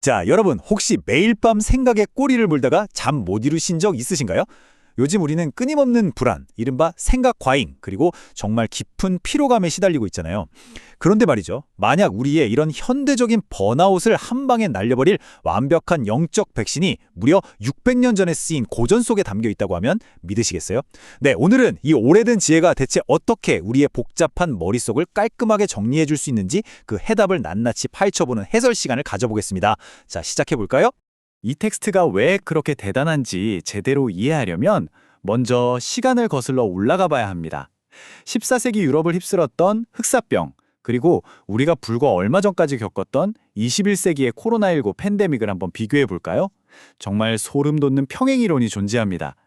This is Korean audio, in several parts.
자, 여러분 혹시 매일 밤 생각에 꼬리를 물다가 잠 못 이루신 적 있으신가요? 요즘 우리는 끊임없는 불안, 이른바 생각 과잉, 그리고 정말 깊은 피로감에 시달리고 있잖아요. 그런데 말이죠. 만약 우리의 이런 현대적인 번아웃을 한 방에 날려버릴 완벽한 영적 백신이 무려 600년 전에 쓰인 고전 속에 담겨 있다고 하면 믿으시겠어요? 네, 오늘은 이 오래된 지혜가 대체 어떻게 우리의 복잡한 머릿속을 깔끔하게 정리해 줄 수 있는지 그 해답을 낱낱이 파헤쳐보는 해설 시간을 가져보겠습니다. 자, 시작해볼까요? 이 텍스트가 왜 그렇게 대단한지 제대로 이해하려면 먼저 시간을 거슬러 올라가 봐야 합니다. 14세기 유럽을 휩쓸었던 흑사병, 그리고 우리가 불과 얼마 전까지 겪었던 21세기의 코로나19 팬데믹을 한번 비교해 볼까요? 정말 소름 돋는 평행이론이 존재합니다.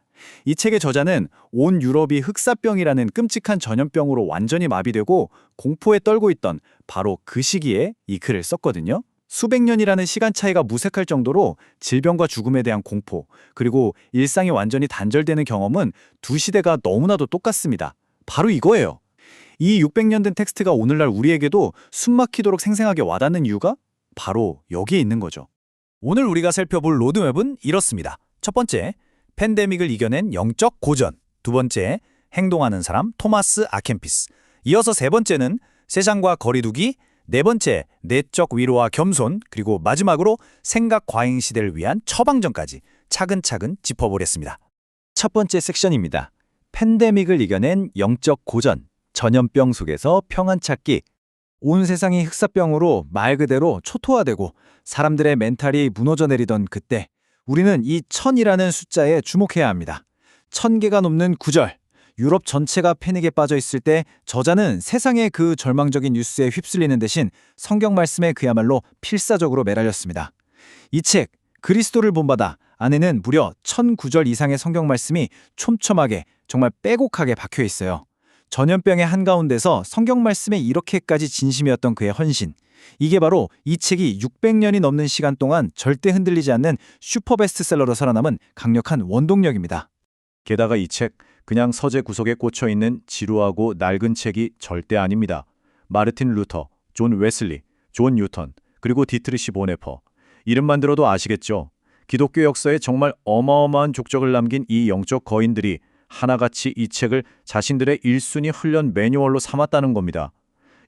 이 책의 저자는 온 유럽이 흑사병이라는 끔찍한 전염병으로 완전히 마비되고 공포에 떨고 있던 바로 그 시기에 이 글을 썼거든요. 수백 년이라는 시간 차이가 무색할 정도로 질병과 죽음에 대한 공포, 그리고 일상이 완전히 단절되는 경험은 두 시대가 너무나도 똑같습니다. 바로 이거예요. 이 600년 된 텍스트가 오늘날 우리에게도 숨막히도록 생생하게 와닿는 이유가 바로 여기에 있는 거죠. 오늘 우리가 살펴볼 로드맵은 이렇습니다. 첫 번째, 팬데믹을 이겨낸 영적 고전. 두 번째, 행동하는 사람 토마스 아켄피스. 이어서 세 번째는 세상과 거리두기. 네 번째, 내적 위로와 겸손, 그리고 마지막으로 생각 과잉 시대를 위한 처방전까지 차근차근 짚어보겠습니다. 첫 번째 섹션입니다. 팬데믹을 이겨낸 영적 고전, 전염병 속에서 평안 찾기. 온 세상이 흑사병으로 말 그대로 초토화되고 사람들의 멘탈이 무너져 내리던 그때 우리는 이 1000이라는 숫자에 주목해야 합니다. 1000개가 넘는 구절. 유럽 전체가 패닉에 빠져 있을 때 저자는 세상의 그 절망적인 뉴스에 휩쓸리는 대신 성경 말씀에 그야말로 필사적으로 매달렸습니다. 이 책 그리스도를 본받아 안에는 무려 1000구절 이상의 성경 말씀이 촘촘하게 정말 빼곡하게 박혀 있어요. 전염병의 한가운데서 성경 말씀에 이렇게까지 진심이었던 그의 헌신. 이게 바로 이 책이 600년이 넘는 시간 동안 절대 흔들리지 않는 슈퍼 베스트셀러로 살아남은 강력한 원동력입니다. 게다가 이 책, 그냥 서재 구석에 꽂혀있는 지루하고 낡은 책이 절대 아닙니다. 마르틴 루터, 존 웨슬리, 존 뉴턴, 그리고 디트리시 보네퍼. 이름만 들어도 아시겠죠? 기독교 역사에 정말 어마어마한 족적을 남긴 이 영적 거인들이 하나같이 이 책을 자신들의 1순위 훈련 매뉴얼로 삼았다는 겁니다.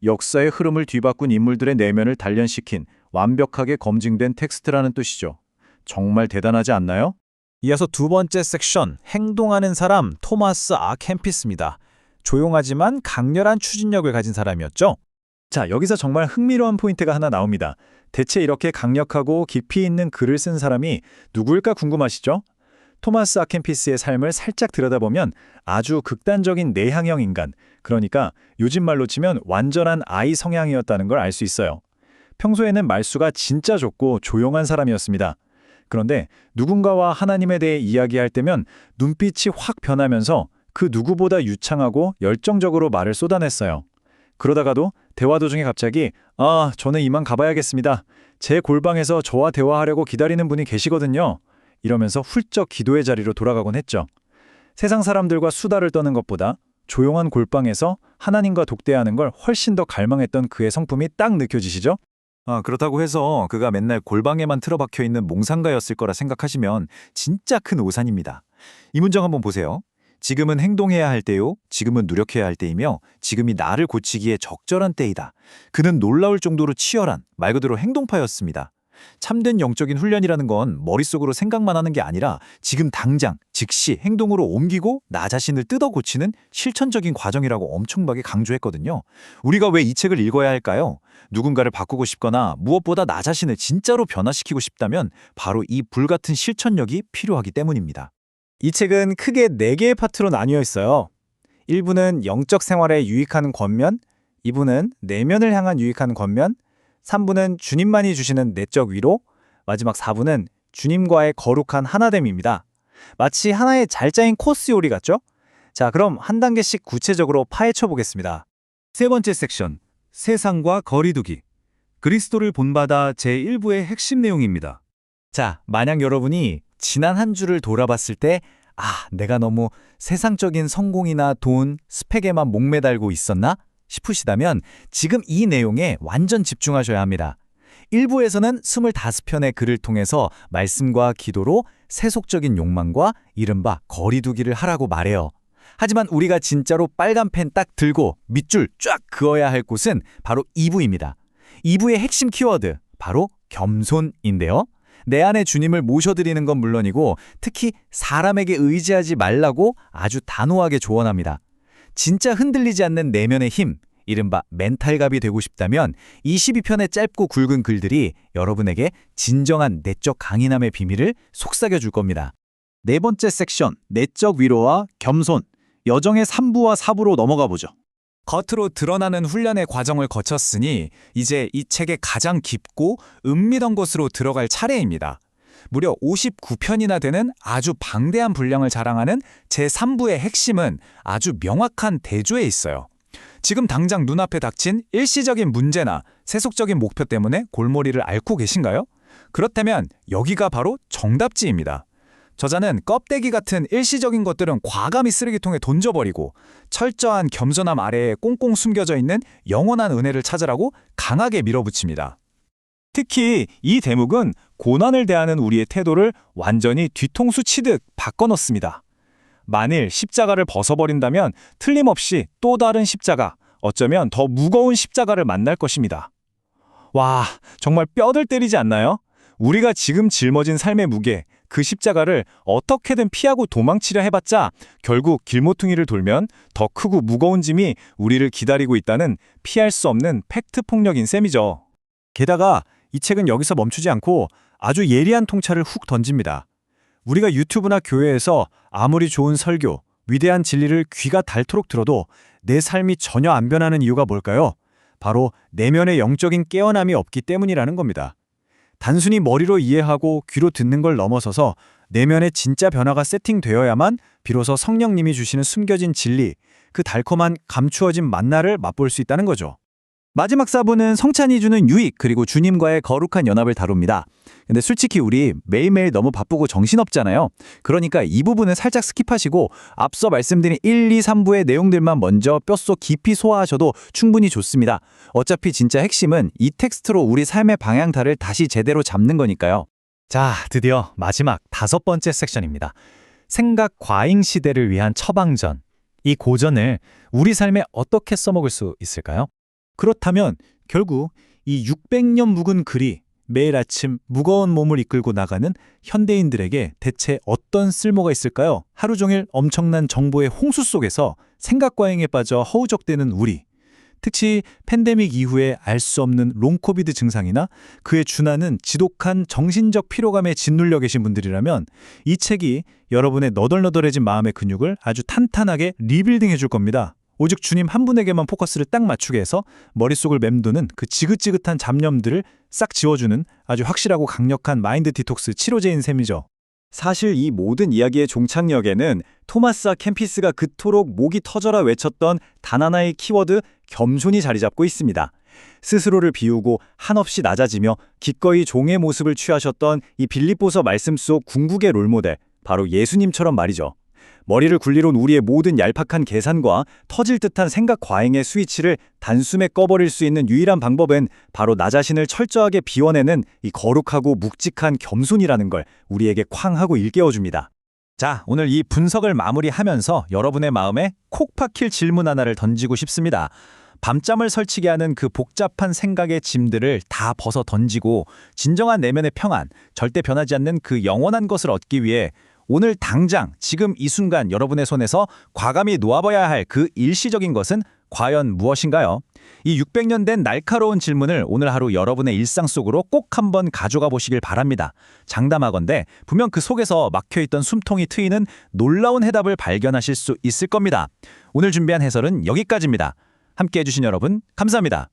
역사의 흐름을 뒤바꾼 인물들의 내면을 단련시킨 완벽하게 검증된 텍스트라는 뜻이죠. 정말 대단하지 않나요? 이어서 두 번째 섹션, 행동하는 사람 토마스 아켄피스입니다. 조용하지만 강렬한 추진력을 가진 사람이었죠. 자, 여기서 정말 흥미로운 포인트가 하나 나옵니다. 대체 이렇게 강력하고 깊이 있는 글을 쓴 사람이 누구일까 궁금하시죠? 토마스 아켄피스의 삶을 살짝 들여다보면 아주 극단적인 내향형 인간, 그러니까 요즘 말로 치면 완전한 아이 성향이었다는 걸 알 수 있어요. 평소에는 말수가 진짜 좁고 조용한 사람이었습니다. 그런데 누군가와 하나님에 대해 이야기할 때면 눈빛이 확 변하면서 그 누구보다 유창하고 열정적으로 말을 쏟아냈어요. 그러다가도 대화 도중에 갑자기 저는 이만 가봐야겠습니다. 제 골방에서 저와 대화하려고 기다리는 분이 계시거든요. 이러면서 훌쩍 기도의 자리로 돌아가곤 했죠. 세상 사람들과 수다를 떠는 것보다 조용한 골방에서 하나님과 독대하는 걸 훨씬 더 갈망했던 그의 성품이 딱 느껴지시죠? 그렇다고 해서 그가 맨날 골방에만 틀어박혀 있는 몽상가였을 거라 생각하시면 진짜 큰 오산입니다. 이 문장 한번 보세요. 지금은 행동해야 할 때요. 지금은 노력해야 할 때이며 지금이 나를 고치기에 적절한 때이다. 그는 놀라울 정도로 치열한 말 그대로 행동파였습니다. 참된 영적인 훈련이라는 건 머릿속으로 생각만 하는 게 아니라 지금 당장 즉시 행동으로 옮기고 나 자신을 뜯어 고치는 실천적인 과정이라고 엄청나게 강조했거든요. 우리가 왜 이 책을 읽어야 할까요? 누군가를 바꾸고 싶거나 무엇보다 나 자신을 진짜로 변화시키고 싶다면 바로 이 불같은 실천력이 필요하기 때문입니다. 이 책은 크게 4개의 파트로 나뉘어 있어요. 1부는 영적 생활에 유익한 권면, 2부는 내면을 향한 유익한 권면, 3부는 주님만이 주시는 내적 위로, 마지막 4부는 주님과의 거룩한 하나됨입니다. 마치 하나의 잘 짜인 코스 요리 같죠? 자, 그럼 한 단계씩 구체적으로 파헤쳐 보겠습니다. 세 번째 섹션, 세상과 거리두기. 그리스도를 본받아 제1부의 핵심 내용입니다. 자, 만약 여러분이 지난 한 주를 돌아봤을 때 내가 너무 세상적인 성공이나 돈, 스펙에만 목매달고 있었나? 싶으시다면 지금 이 내용에 완전 집중하셔야 합니다. 일부에서는 25편의 글을 통해서 말씀과 기도로 세속적인 욕망과 이른바 거리두기를 하라고 말해요. 하지만 우리가 진짜로 빨간 펜 딱 들고 밑줄 쫙 그어야 할 곳은 바로 2부입니다. 2부의 핵심 키워드, 바로 겸손인데요. 내 안에 주님을 모셔드리는 건 물론이고 특히 사람에게 의지하지 말라고 아주 단호하게 조언합니다. 진짜 흔들리지 않는 내면의 힘, 이른바 멘탈갑이 되고 싶다면 22편의 짧고 굵은 글들이 여러분에게 진정한 내적 강인함의 비밀을 속삭여 줄 겁니다. 네 번째 섹션, 내적 위로와 겸손, 여정의 3부와 4부로 넘어가 보죠. 겉으로 드러나는 훈련의 과정을 거쳤으니 이제 이 책의 가장 깊고 은밀한 곳으로 들어갈 차례입니다. 무려 59편이나 되는 아주 방대한 분량을 자랑하는 제3부의 핵심은 아주 명확한 대조에 있어요. 지금 당장 눈앞에 닥친 일시적인 문제나 세속적인 목표 때문에 골머리를 앓고 계신가요? 그렇다면 여기가 바로 정답지입니다. 저자는 껍데기 같은 일시적인 것들은 과감히 쓰레기통에 던져버리고 철저한 겸손함 아래에 꽁꽁 숨겨져 있는 영원한 은혜를 찾으라고 강하게 밀어붙입니다. 특히 이 대목은 고난을 대하는 우리의 태도를 완전히 뒤통수 치듯 바꿔놓습니다. 만일 십자가를 벗어버린다면 틀림없이 또 다른 십자가, 어쩌면 더 무거운 십자가를 만날 것입니다. 와, 정말 뼈를 때리지 않나요? 우리가 지금 짊어진 삶의 무게, 그 십자가를 어떻게든 피하고 도망치려 해봤자 결국 길모퉁이를 돌면 더 크고 무거운 짐이 우리를 기다리고 있다는 피할 수 없는 팩트 폭력인 셈이죠. 게다가 이 책은 여기서 멈추지 않고 아주 예리한 통찰을 훅 던집니다. 우리가 유튜브나 교회에서 아무리 좋은 설교, 위대한 진리를 귀가 닳도록 들어도 내 삶이 전혀 안 변하는 이유가 뭘까요? 바로 내면의 영적인 깨어남이 없기 때문이라는 겁니다. 단순히 머리로 이해하고 귀로 듣는 걸 넘어서서 내면의 진짜 변화가 세팅되어야만 비로소 성령님이 주시는 숨겨진 진리, 그 달콤한 감추어진 만나를 맛볼 수 있다는 거죠. 마지막 4부는 성찬이 주는 유익 그리고 주님과의 거룩한 연합을 다룹니다. 근데 솔직히 우리 매일매일 너무 바쁘고 정신없잖아요. 그러니까 이 부분은 살짝 스킵하시고 앞서 말씀드린 1, 2, 3부의 내용들만 먼저 뼛속 깊이 소화하셔도 충분히 좋습니다. 어차피 진짜 핵심은 이 텍스트로 우리 삶의 방향타를 다시 제대로 잡는 거니까요. 자, 드디어 마지막 5번째 섹션입니다. 생각 과잉 시대를 위한 처방전. 이 고전을 우리 삶에 어떻게 써먹을 수 있을까요? 그렇다면 결국 이 600년 묵은 글이 매일 아침 무거운 몸을 이끌고 나가는 현대인들에게 대체 어떤 쓸모가 있을까요? 하루 종일 엄청난 정보의 홍수 속에서 생각 과잉에 빠져 허우적대는 우리. 특히 팬데믹 이후에 알 수 없는 롱코비드 증상이나 그에 준하는 지독한 정신적 피로감에 짓눌려 계신 분들이라면 이 책이 여러분의 너덜너덜해진 마음의 근육을 아주 탄탄하게 리빌딩해 줄 겁니다. 오직 주님 한 분에게만 포커스를 딱 맞추게 해서 머릿속을 맴도는 그 지긋지긋한 잡념들을 싹 지워주는 아주 확실하고 강력한 마인드 디톡스 치료제인 셈이죠. 사실 이 모든 이야기의 종착역에는 토마스 아 캠피스가 그토록 목이 터져라 외쳤던 단 하나의 키워드 겸손이 자리 잡고 있습니다. 스스로를 비우고 한없이 낮아지며 기꺼이 종의 모습을 취하셨던 이 빌립보서 말씀 속 궁극의 롤모델, 바로 예수님처럼 말이죠. 머리를 굴리러 온 우리의 모든 얄팍한 계산과 터질 듯한 생각 과잉의 스위치를 단숨에 꺼버릴 수 있는 유일한 방법은 바로 나 자신을 철저하게 비워내는 이 거룩하고 묵직한 겸손이라는 걸 우리에게 쾅 하고 일깨워줍니다. 자, 오늘 이 분석을 마무리하면서 여러분의 마음에 콕 박힐 질문 하나를 던지고 싶습니다. 밤잠을 설치게 하는 그 복잡한 생각의 짐들을 다 벗어 던지고 진정한 내면의 평안, 절대 변하지 않는 그 영원한 것을 얻기 위해 오늘 당장 지금 이 순간 여러분의 손에서 과감히 놓아봐야 할 그 일시적인 것은 과연 무엇인가요? 이 600년 된 날카로운 질문을 오늘 하루 여러분의 일상 속으로 꼭 한번 가져가 보시길 바랍니다. 장담하건대 분명 그 속에서 막혀있던 숨통이 트이는 놀라운 해답을 발견하실 수 있을 겁니다. 오늘 준비한 해설은 여기까지입니다. 함께해 주신 여러분 감사합니다.